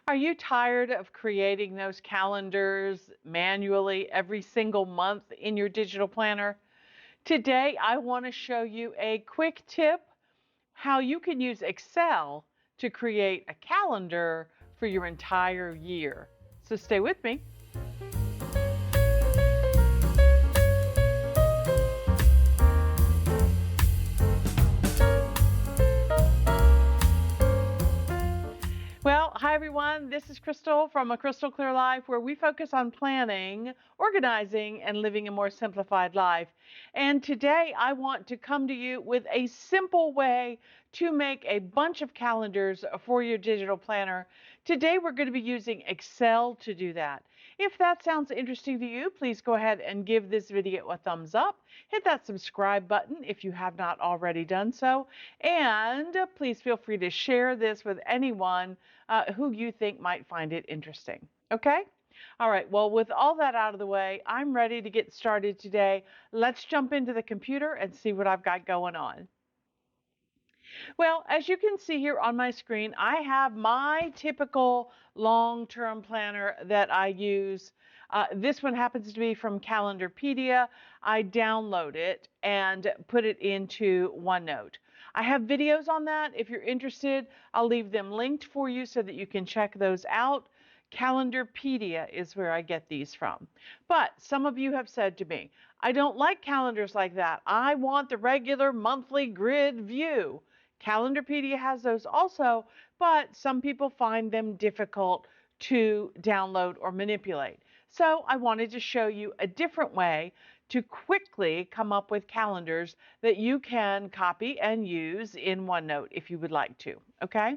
Are you tired of creating those calendars manually every single month in your digital planner? Today, I want to show you a quick tip how you can use Excel to create a calendar for your entire year. So stay with me. Well, hi everyone. This is Crystal from A Crystal Clear Life, where we focus on planning, organizing, and living a more simplified life. And today I want to come to you with a simple way to make a bunch of calendars for your digital planner. Today we're going to be using Excel to do that. If that sounds interesting to you, please go ahead and give this video a thumbs up. Hit that subscribe button if you have not already done so. And please feel free to share this with anyone who you think might find it interesting. Okay? All right, well, with all that out of the way, I'm ready to get started today. Let's jump into the computer and see what I've got going on. Well, as you can see here on my screen, I have my typical long-term planner that I use. This one happens to be from Calendarpedia. I download it and put it into OneNote. I have videos on that. If you're interested, I'll leave them linked for you so that you can check those out. Calendarpedia is where I get these from. But some of you have said to me, I don't like calendars like that. I want the regular monthly grid view. Calendarpedia has those also, but some people find them difficult to download or manipulate. So I wanted to show you a different way to quickly come up with calendars that you can copy and use in OneNote if you would like to, okay?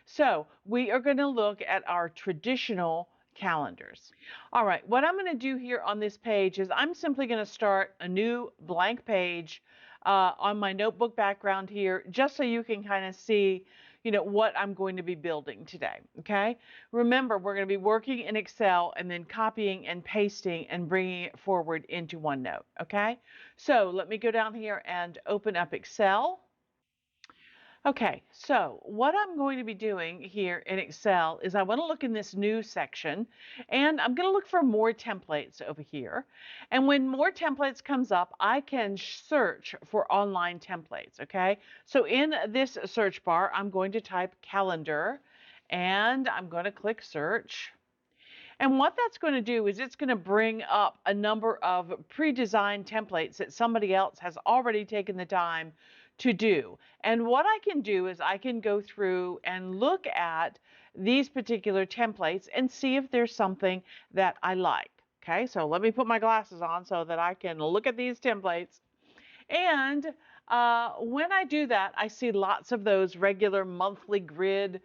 So we are going to look at our traditional calendars. All right, what I'm going to do here on this page is I'm simply going to start a new blank page on my notebook background here, just so you can kind of see, what I'm going to be building today, okay? Remember, we're going to be working in Excel and then copying and pasting and bringing it forward into OneNote, okay? So let me go down here and open up Excel. Okay, so what I'm going to be doing here in Excel is I want to look in this new section, and I'm going to look for more templates over here. And when more templates comes up, I can search for online templates, okay? So in this search bar, I'm going to type calendar, and I'm going to click search. And what that's going to do is it's going to bring up a number of pre-designed templates that somebody else has already taken the time to do. And what I can do is I can go through and look at these particular templates and see if there's something that I like. Okay, so let me put my glasses on so that I can look at these templates. And when I do that, I see lots of those regular monthly grid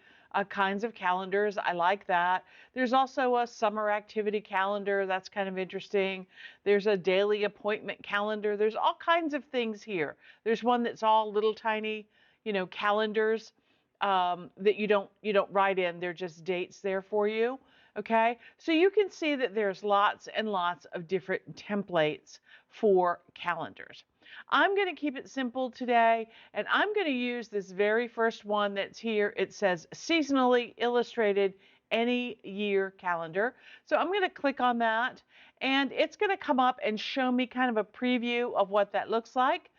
kinds of calendars. I like that. There's also a summer activity calendar. That's kind of interesting. There's a daily appointment calendar. There's all kinds of things here. There's one that's all little tiny, calendars that you don't write in. They're just dates there for you. Okay, so you can see that there's lots and lots of different templates for calendars. I'm going to keep it simple today, and I'm going to use this very first one that's here. It says seasonally illustrated any year calendar. So I'm going to click on that, and it's going to come up and show me kind of a preview of what that looks like.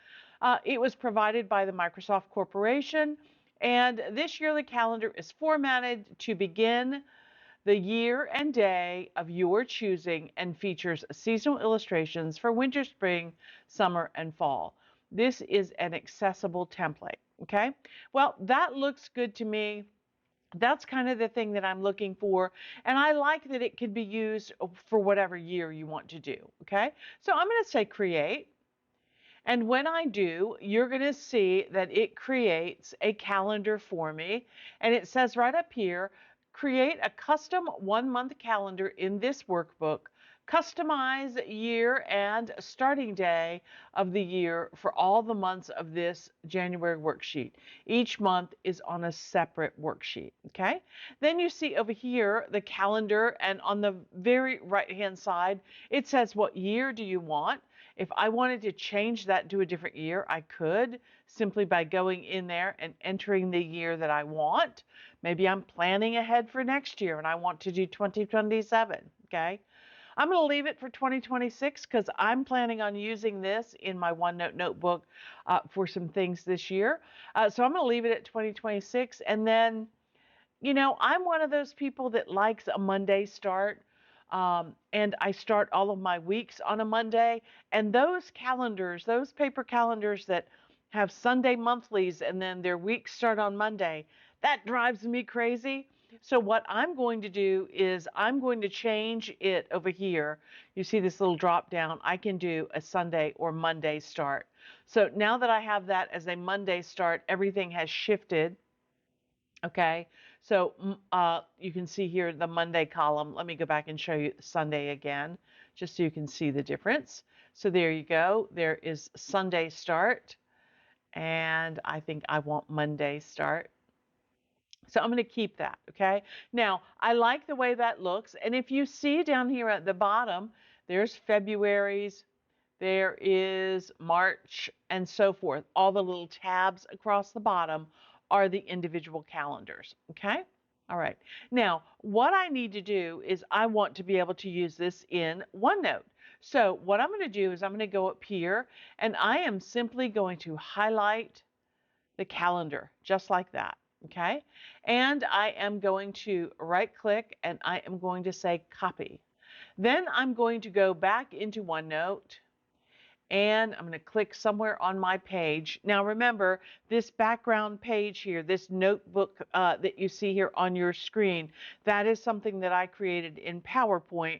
It was provided by the Microsoft Corporation, and this yearly calendar is formatted to begin the year and day of your choosing and features seasonal illustrations for winter, spring, summer, and fall. This is an accessible template, okay? Well, that looks good to me. That's kind of the thing that I'm looking for, and I like that it can be used for whatever year you want to do, okay? So I'm going to say create. And when I do, you're going to see that it creates a calendar for me. And it says right up here, create a custom 1-month calendar in this workbook. Customize year and starting day of the year for all the months of this January worksheet. Each month is on a separate worksheet, okay? Then you see over here the calendar, and on the very right-hand side, it says what year do you want. If I wanted to change that to a different year, I could simply by going in there and entering the year that I want. Maybe I'm planning ahead for next year and I want to do 2027, okay? I'm going to leave it for 2026 because I'm planning on using this in my OneNote notebook for some things this year. So I'm going to leave it at 2026. And then, I'm one of those people that likes a Monday start. And I start all of my weeks on a Monday. And those calendars, those paper calendars that have Sunday monthlies and then their weeks start on Monday, that drives me crazy. So what I'm going to do is I'm going to change it over here. You see this little drop down. I can do a Sunday or Monday start. So now that I have that as a Monday start, everything has shifted. Okay, so you can see here the Monday column. Let me go back and show you Sunday again, just so you can see the difference. So there you go. There is Sunday start, and I think I want Monday start. So I'm going to keep that, okay? Now, I like the way that looks, and if you see down here at the bottom, there's February's, there is March, and so forth. All the little tabs across the bottom are the individual calendars, okay? All right. Now, what I need to do is I want to be able to use this in OneNote. So what I'm going to do is I'm going to go up here, and I am simply going to highlight the calendar, just like that, okay? And I am going to right-click, and I am going to say Copy. Then I'm going to go back into OneNote, and I'm going to click somewhere on my page. Now remember, this background page here, this notebook that you see here on your screen, that is something that I created in PowerPoint.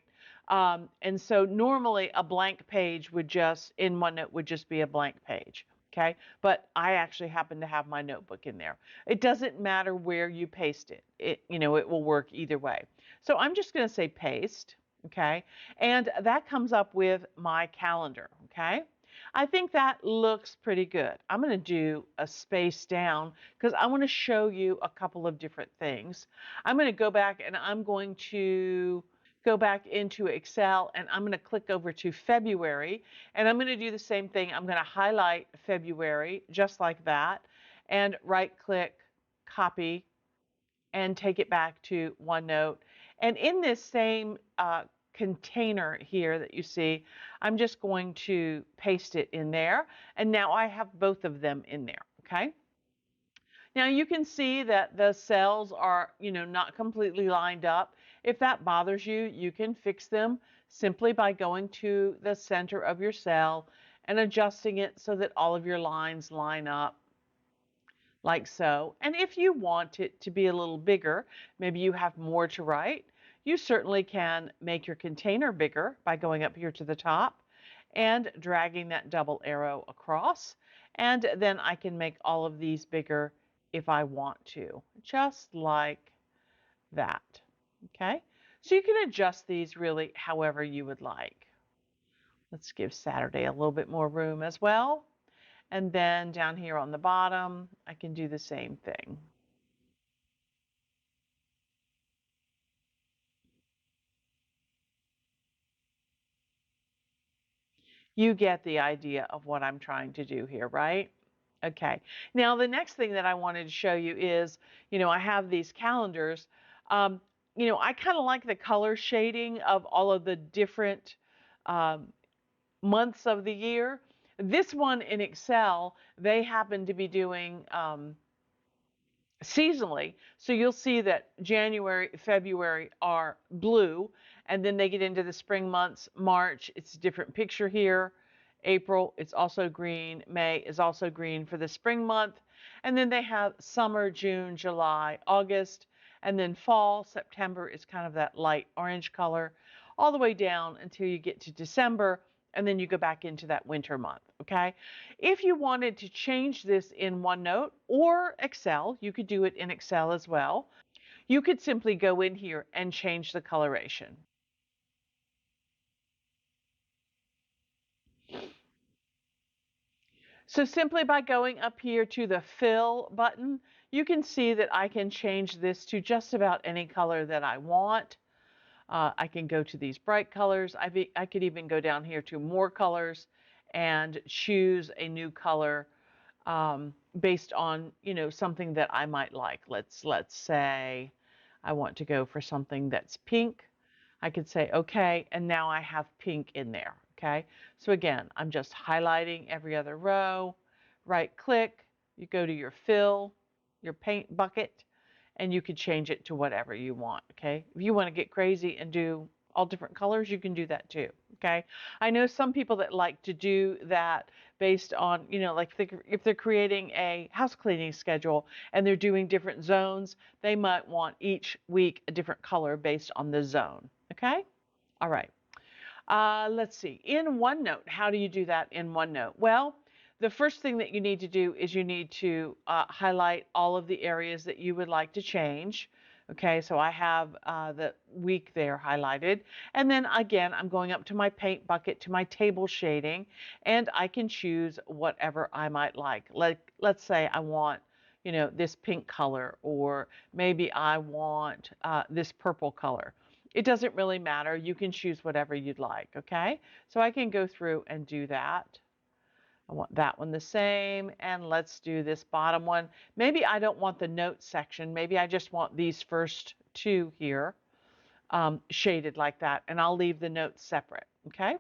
And so normally a blank page would just, in OneNote, would just be a blank page. Okay, but I actually happen to have my notebook in there. It doesn't matter where you paste it. It will work either way. So I'm just going to say paste. Okay, and that comes up with my calendar. Okay, I think that looks pretty good. I'm going to do a space down because I want to show you a couple of different things. I'm going to go back and I'm going to go back into Excel and I'm going to click over to February and I'm going to do the same thing. I'm going to highlight February just like that and right click, copy, and take it back to OneNote. And in this same container here that you see, I'm just going to paste it in there. And now I have both of them in there, okay? Now you can see that the cells are, not completely lined up. If that bothers you, you can fix them simply by going to the center of your cell and adjusting it so that all of your lines line up like so. And if you want it to be a little bigger, maybe you have more to write, you certainly can make your container bigger by going up here to the top and dragging that double arrow across. And then I can make all of these bigger if I want to, just like that. Okay, so you can adjust these really however you would like. Let's give Saturday a little bit more room as well. And then down here on the bottom, I can do the same thing. You get the idea of what I'm trying to do here, right? Okay. Now, the next thing that I wanted to show you is, I have these calendars. I kind of like the color shading of all of the different months of the year. This one in Excel, they happen to be doing seasonally. So you'll see that January, February are blue, and then they get into the spring months. March, it's a different picture here. April, it's also green. May is also green for the spring month. And then they have summer, June, July, August, and then fall, September is kind of that light orange color, all the way down until you get to December, and then you go back into that winter month, okay? If you wanted to change this in OneNote or Excel, you could do it in Excel as well. You could simply go in here and change the coloration. So simply by going up here to the Fill button, you can see that I can change this to just about any color that I want. I can go to these bright colors. I could even go down here to more colors, and choose a new color based on, something that I might like. Let's say I want to go for something that's pink. I could say, okay, and now I have pink in there, okay? So again, I'm just highlighting every other row, right click, you go to your fill, your paint bucket, and you could change it to whatever you want, okay? If you want to get crazy and do all different colors, you can do that too, okay? I know some people that like to do that based on, like if they're creating a house cleaning schedule and they're doing different zones, they might want each week a different color based on the zone, okay? All right. Let's see. In OneNote, how do you do that in OneNote? Well, the first thing that you need to do is you need to highlight all of the areas that you would like to change. Okay, so I have the week there highlighted. And then again, I'm going up to my paint bucket, to my table shading, and I can choose whatever I might like. Let's say I want, this pink color, or maybe I want this purple color. It doesn't really matter. You can choose whatever you'd like, okay? So I can go through and do that. I want that one the same, and let's do this bottom one. Maybe I don't want the notes section. Maybe I just want these first two here shaded like that, and I'll leave the notes separate, okay?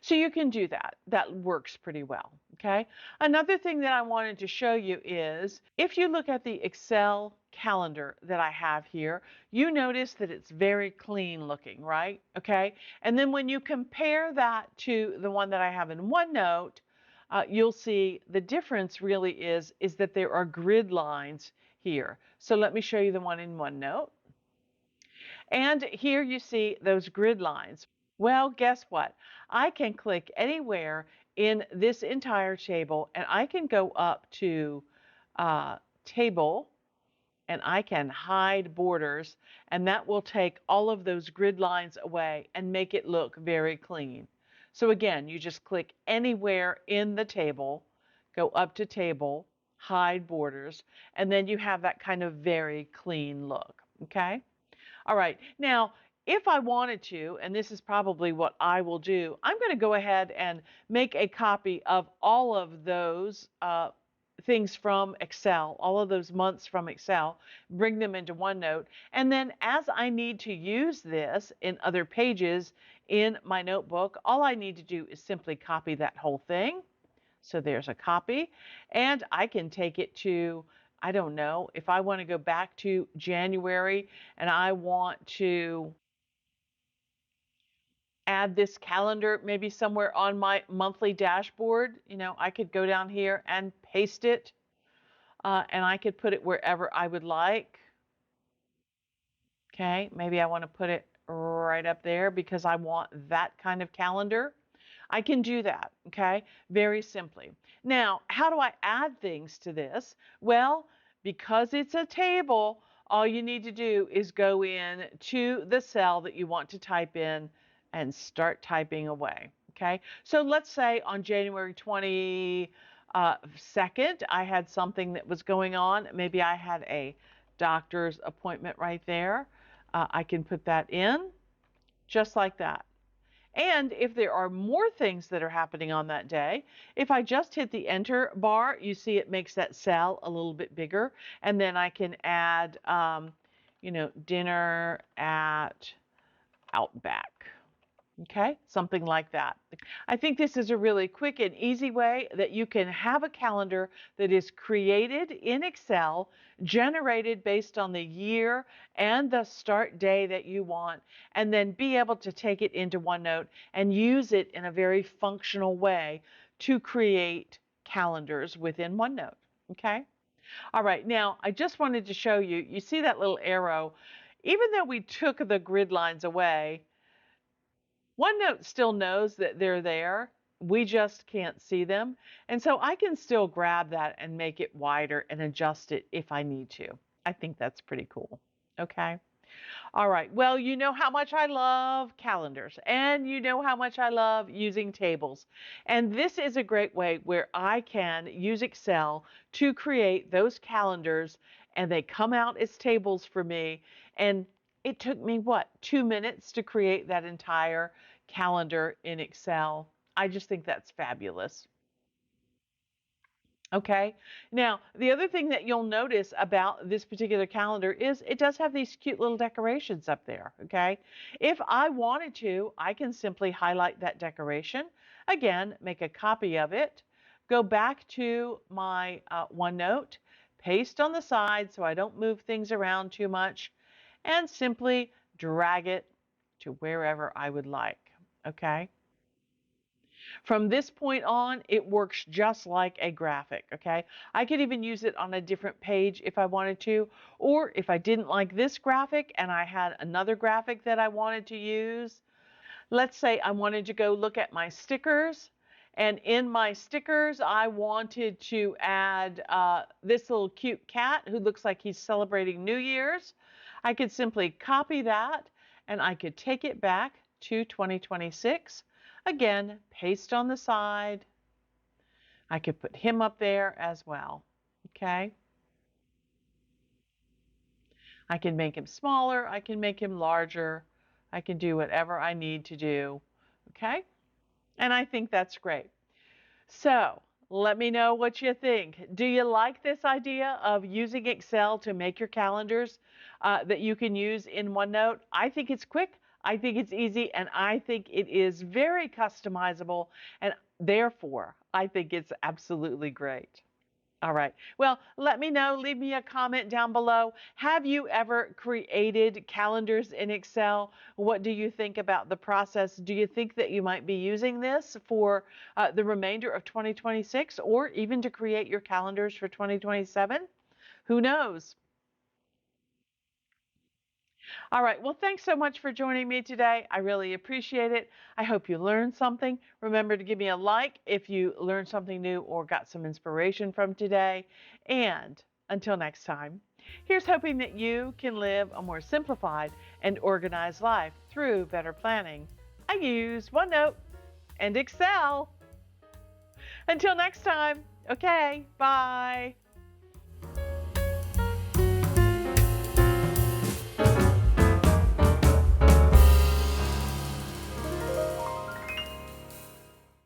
So you can do that. That works pretty well, okay? Another thing that I wanted to show you is if you look at the Excel calendar that I have here, you notice that it's very clean looking, right? Okay. And then when you compare that to the one that I have in OneNote, you'll see the difference really is that there are grid lines here. So let me show you the one in OneNote. And here you see those grid lines. Well, guess what? I can click anywhere in this entire table, and I can go up to table, and I can hide borders, and that will take all of those grid lines away and make it look very clean. So again, you just click anywhere in the table, go up to table, hide borders, and then you have that kind of very clean look, okay? All right, now, if I wanted to, and this is probably what I will do, I'm going to go ahead and make a copy of all of those things from Excel, all of those months from Excel, bring them into OneNote, and then as I need to use this in other pages in my notebook, all I need to do is simply copy that whole thing. So there's a copy, and I can take it to, I don't know, if I want to go back to January and I want to add this calendar maybe somewhere on my monthly dashboard, I could go down here and paste it, and I could put it wherever I would like. Okay, maybe I want to put it right up there because I want that kind of calendar. I can do that, okay, very simply. Now, how do I add things to this? Well, because it's a table, all you need to do is go in to the cell that you want to type in and start typing away, okay? So let's say on January 22nd, I had something that was going on. Maybe I had a doctor's appointment right there. I can put that in just like that. And if there are more things that are happening on that day, if I just hit the enter bar, you see it makes that cell a little bit bigger. And then I can add, dinner at Outback. Okay, something like that. I think this is a really quick and easy way that you can have a calendar that is created in Excel, generated based on the year and the start day that you want, and then be able to take it into OneNote and use it in a very functional way to create calendars within OneNote. Okay? All right, now I just wanted to show you, you see that little arrow? Even though we took the grid lines away, OneNote still knows that they're there. We just can't see them. And so I can still grab that and make it wider and adjust it if I need to. I think that's pretty cool. Okay. All right. Well, you know how much I love calendars, and you know how much I love using tables. And this is a great way where I can use Excel to create those calendars, and they come out as tables for me. And it took me, what, 2 minutes to create that entire calendar in Excel. I just think that's fabulous. Okay. Now, the other thing that you'll notice about this particular calendar is it does have these cute little decorations up there. Okay. If I wanted to, I can simply highlight that decoration. Again, make a copy of it, go back to my OneNote, paste on the side so I don't move things around too much, and simply drag it to wherever I would like. Okay. From this point on, it works just like a graphic, okay? I could even use it on a different page if I wanted to, or if I didn't like this graphic and I had another graphic that I wanted to use. Let's say I wanted to go look at my stickers, and in my stickers, I wanted to add this little cute cat who looks like he's celebrating New Year's. I could simply copy that, and I could take it back to 2026. Again, paste on the side. I could put him up there as well. Okay. I can make him smaller. I can make him larger. I can do whatever I need to do. Okay. And I think that's great. So let me know what you think. Do you like this idea of using Excel to make your calendars that you can use in OneNote? I think it's quick. I think it's easy, and I think it is very customizable, and therefore, I think it's absolutely great. All right. Well, let me know. Leave me a comment down below. Have you ever created calendars in Excel? What do you think about the process? Do you think that you might be using this for the remainder of 2026 or even to create your calendars for 2027? Who knows? All right. Well, thanks so much for joining me today. I really appreciate it. I hope you learned something. Remember to give me a like if you learned something new or got some inspiration from today. And until next time, here's hoping that you can live a more simplified and organized life through better planning. I use OneNote and Excel. Until next time, okay, bye.